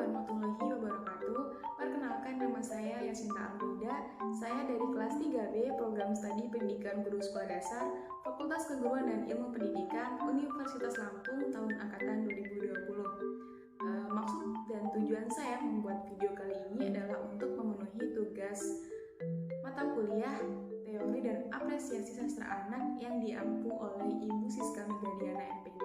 warahmatullahi wabarakatuh. Perkenalkan, nama saya Yasinta Alhuda. Saya dari kelas 3B Program Studi Pendidikan Guru Sekolah Dasar Fakultas Keguruan dan Ilmu Pendidikan Universitas Lampung tahun angkatan 2020. Maksud dan tujuan saya membuat video kali ini adalah untuk memenuhi tugas mata kuliah teori dan apresiasi sastra anak yang diampu oleh Ibu Siska Megadiana MPD.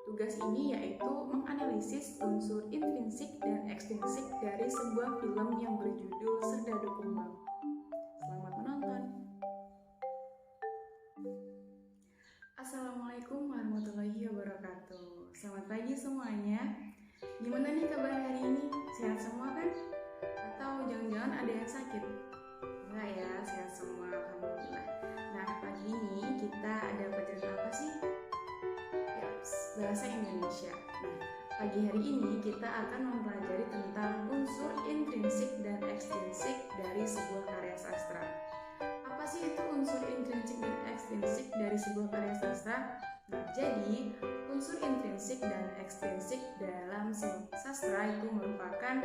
Tugas ini yaitu menganalisis unsur intrinsik dan ekstrinsik dari sebuah film yang berjudul Serdadu Kumbang. Selamat menonton. Assalamualaikum warahmatullahi wabarakatuh. Selamat pagi semuanya. Gimana nih kabar hari ini? Sehat semua kan? Atau jangan-jangan ada yang sakit? Enggak ya, sehat semua, alhamdulillah. Nah, pagi ini kita ada pelajaran apa sih? Bahasa Indonesia. Nah, pagi hari ini kita akan mempelajari tentang unsur intrinsik dan ekstrinsik dari sebuah karya sastra. Apa sih itu unsur intrinsik dan ekstrinsik dari sebuah karya sastra? Nah, jadi unsur intrinsik dan ekstrinsik dalam sastra itu merupakan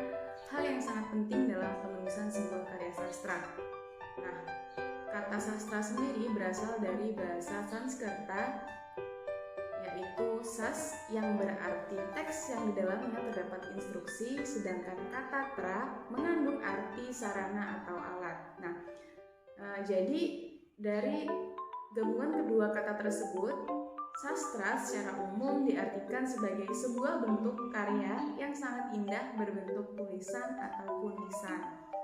hal yang sangat penting dalam penulisan sebuah karya sastra. Nah, kata sastra sendiri berasal dari bahasa Sanskerta, yaitu sas yang berarti teks yang di dalamnya terdapat instruksi, sedangkan kata tra mengandung arti sarana atau alat. Nah, jadi dari gabungan kedua kata tersebut, sastra secara umum diartikan sebagai sebuah bentuk karya yang sangat indah berbentuk tulisan ataupun lisan.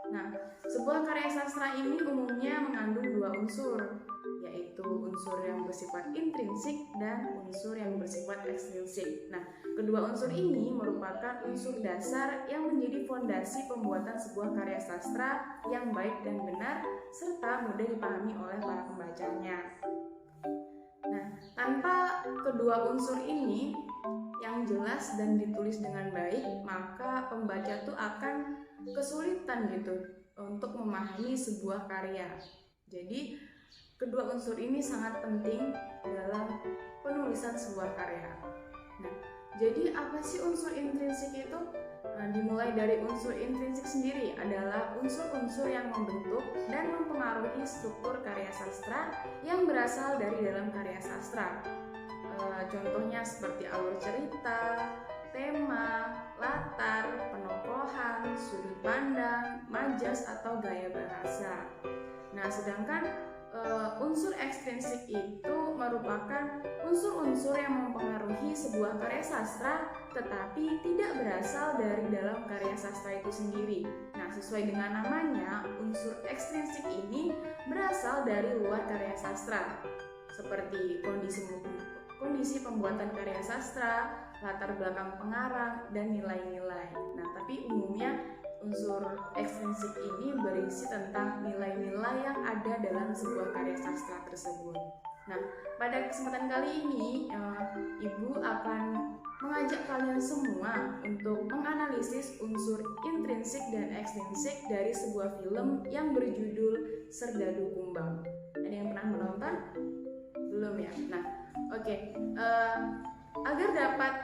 Nah, sebuah karya sastra ini umumnya mengandung dua unsur, yaitu unsur yang bersifat intrinsik dan unsur yang bersifat ekstrinsik. Nah, kedua unsur ini merupakan unsur dasar yang menjadi fondasi pembuatan sebuah karya sastra yang baik dan benar serta mudah dipahami oleh para pembacanya. Nah, tanpa kedua unsur ini yang jelas dan ditulis dengan baik, maka pembaca tuh akan kesulitan gitu untuk memahami sebuah karya. Jadi kedua unsur ini sangat penting dalam penulisan sebuah karya. Nah, jadi apa sih unsur intrinsik itu? Dimulai dari unsur intrinsik sendiri adalah unsur-unsur yang membentuk dan mempengaruhi struktur karya sastra yang berasal dari dalam karya sastra. Contohnya seperti alur cerita, tema, latar, penokohan, sudut pandang, majas atau gaya bahasa. Nah, sedangkan unsur ekstrinsik itu merupakan unsur-unsur yang mempengaruhi sebuah karya sastra tetapi tidak berasal dari dalam karya sastra itu sendiri. Nah, sesuai dengan namanya, unsur ekstrinsik ini berasal dari luar karya sastra, seperti kondisi pembuatan karya sastra, latar belakang pengarang, dan nilai-nilai. Nah, tapi umumnya unsur ekstrinsik ini berisi tentang nilai-nilai yang ada dalam sebuah karya sastra tersebut. Nah, pada kesempatan kali ini, Ibu akan mengajak kalian semua untuk menganalisis unsur intrinsik dan ekstrinsik dari sebuah film yang berjudul Serdadu Kumbang. Ada yang pernah menonton? Belum ya? Nah, oke. Agar dapat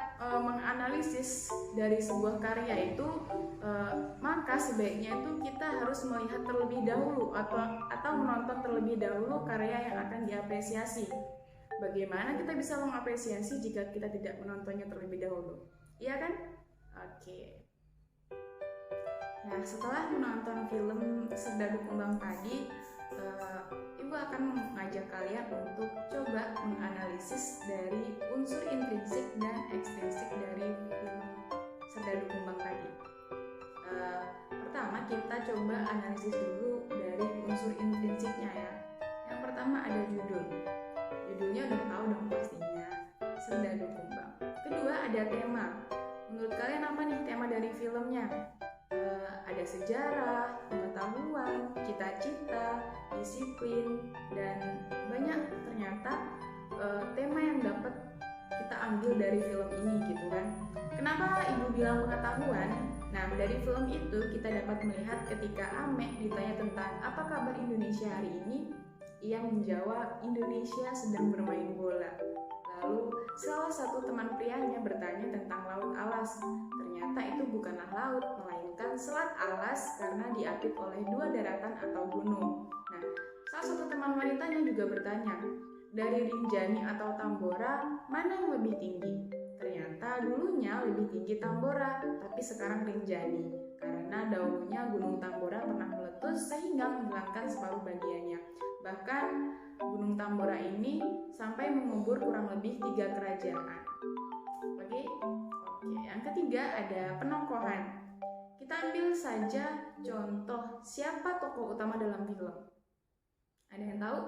menganalisis dari sebuah karya itu, maka sebaiknya itu kita harus melihat terlebih dahulu atau menonton terlebih dahulu karya yang akan diapresiasi. Bagaimana kita bisa mengapresiasi jika kita tidak menontonnya terlebih dahulu? Iya kan? Oke. Nah, setelah menonton film Serdadu Kumbang tadi, Ibu akan mengajak kalian untuk coba menganalisis dari unsur intrinsik dan ekstrinsik dari film Serdadu Kumbang tadi. Pertama, kita coba analisis dulu dari unsur intrinsiknya ya. Yang pertama ada judul. Judulnya udah tahu dong pastinya, Serdadu Kumbang. Kedua ada tema. Menurut kalian apa nih tema dari filmnya? Ada sejarah, pengetahuan, cita-cita, disiplin, dan banyak ternyata tema yang dapat kita ambil dari film ini gitu kan. Kenapa Ibu bilang pengetahuan? Nah, dari film itu kita dapat melihat ketika Ame ditanya tentang apa kabar Indonesia hari ini, ia menjawab Indonesia sedang bermain bola. Lalu salah satu teman prianya bertanya tentang Laut Alas. ternyata itu bukanlah laut, melainkan selat alas karena diapit oleh dua daratan atau gunung. Nah, salah satu teman wanitanya juga bertanya, dari Rinjani atau Tambora, mana yang lebih tinggi? Ternyata dulunya lebih tinggi Tambora, tapi sekarang Rinjani. Karena dahulunya Gunung Tambora pernah meletus sehingga menghilangkan separuh bagiannya. Bahkan Gunung Tambora ini sampai mengubur kurang lebih 3 kerajaan. Oke, yang ketiga ada penongkohan. Kita ambil saja contoh siapa tokoh utama dalam film. Ada yang tahu?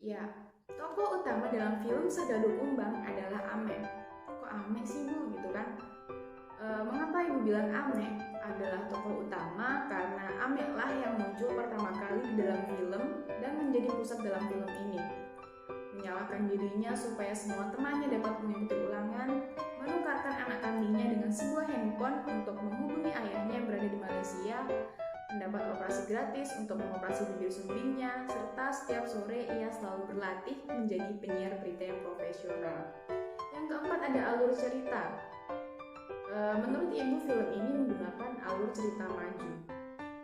Ya, tokoh utama dalam film Serdadu Kumbang adalah Ame. Kok Ame sih Bu? Gitu kan? Mengapa Ibu bilang Ame adalah tokoh utama? Karena Ame lah yang muncul pertama kali di dalam film dan menjadi pusat dalam film ini. Menyalahkan dirinya supaya semua temannya dapat mengikuti ulangan, menukarkan anak kambingnya dengan sebuah handphone untuk menghubungi ayahnya yang berada di Malaysia, mendapat operasi gratis untuk mengoperasi bibir sumbingnya, serta setiap sore ia selalu berlatih menjadi penyiar berita yang profesional. Yang keempat ada alur cerita. Menurut Ibu, film ini menggunakan alur cerita maju.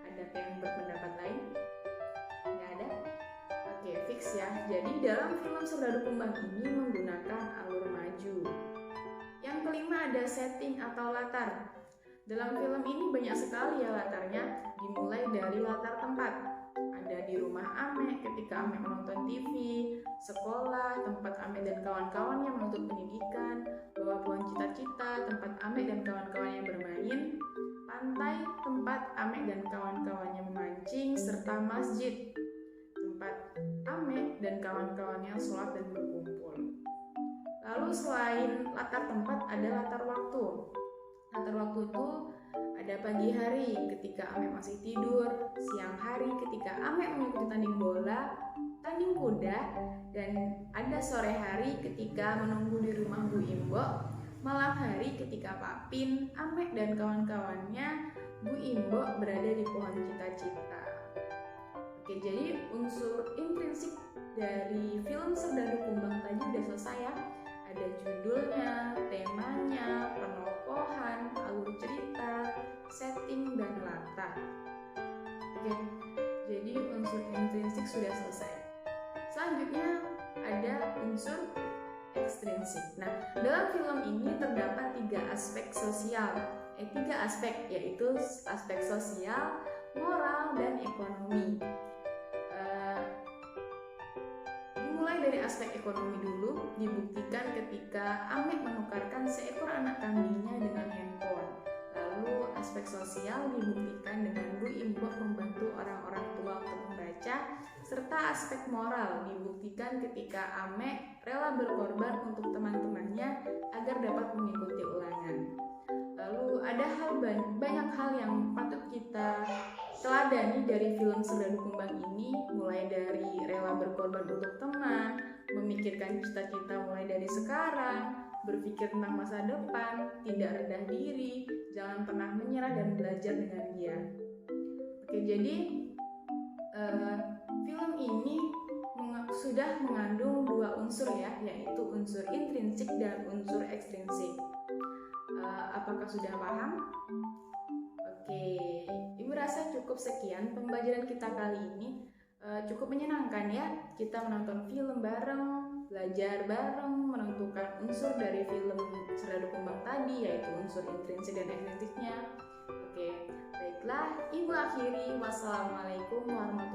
Adakah yang berpendapat lain? Nggak ada? Oke, fix ya. Jadi dalam film Serdadu Kumbang ini menggunakan alur maju. Yang kelima ada setting atau latar. Dalam film ini banyak sekali ya latarnya, dimulai dari latar tempat. Ada di rumah Ame ketika Ame menonton TV, sekolah, tempat Ame dan kawan-kawannya menuntut pendidikan, bawah pohon cita-cita, tempat Ame dan kawan-kawannya bermain, pantai, tempat Ame dan kawan-kawannya memancing, serta masjid, tempat Ame dan kawan-kawannya sholat dan berkumpul. Lalu selain latar tempat ada latar waktu. Latar waktu itu ada pagi hari ketika Ame masih tidur, siang hari ketika Ame mengikuti tanding bola, tanding kuda, dan ada sore hari ketika menunggu di rumah Bu Imbo, malam hari ketika Pak Pin, Ame dan kawan-kawannya Bu Imbo berada di pohon cita-cita. Oke, jadi unsur intrinsik dari film Serdadu Kumbang tadi udah selesai ya. Ada judulnya, temanya, penokohan, alur cerita, setting, dan latar. Oke, jadi unsur intrinsik sudah selesai. Selanjutnya ada unsur ekstrinsik. Nah, dalam film ini terdapat 3 aspek sosial. 3 aspek, yaitu aspek sosial, moral, dan ekonomi. Dimulai dari aspek ekonomi dulu, dibuktikan ketika Ame menukarkan seekor anak kambingnya dengan handphone. Lalu aspek sosial dibuktikan dengan Bu Imbo membantu orang-orang tua untuk membaca, serta aspek moral dibuktikan ketika Ame rela berkorban untuk teman-temannya agar dapat mengikuti ulangan. Lalu ada banyak hal yang patut kita teladani dari film Serdadu Kumbang ini, mulai dari rela berkorban untuk teman, memikirkan cita-cita mulai dari sekarang, berpikir tentang masa depan, tidak rendah diri, jangan pernah menyerah dan belajar dengan giat. Oke, jadi film ini sudah mengandung 2 unsur ya, yaitu unsur intrinsik dan unsur ekstrinsik. Apakah sudah paham? Oke, Ibu rasa cukup sekian pembelajaran kita kali ini. Cukup menyenangkan ya, kita menonton film bareng, belajar bareng, menentukan unsur dari film Serdadu Kumbang tadi, yaitu unsur intrinsik dan ekstrinsiknya. Oke, baiklah, Ibu akhiri. Wassalamualaikum warahmatullahi wabarakatuh.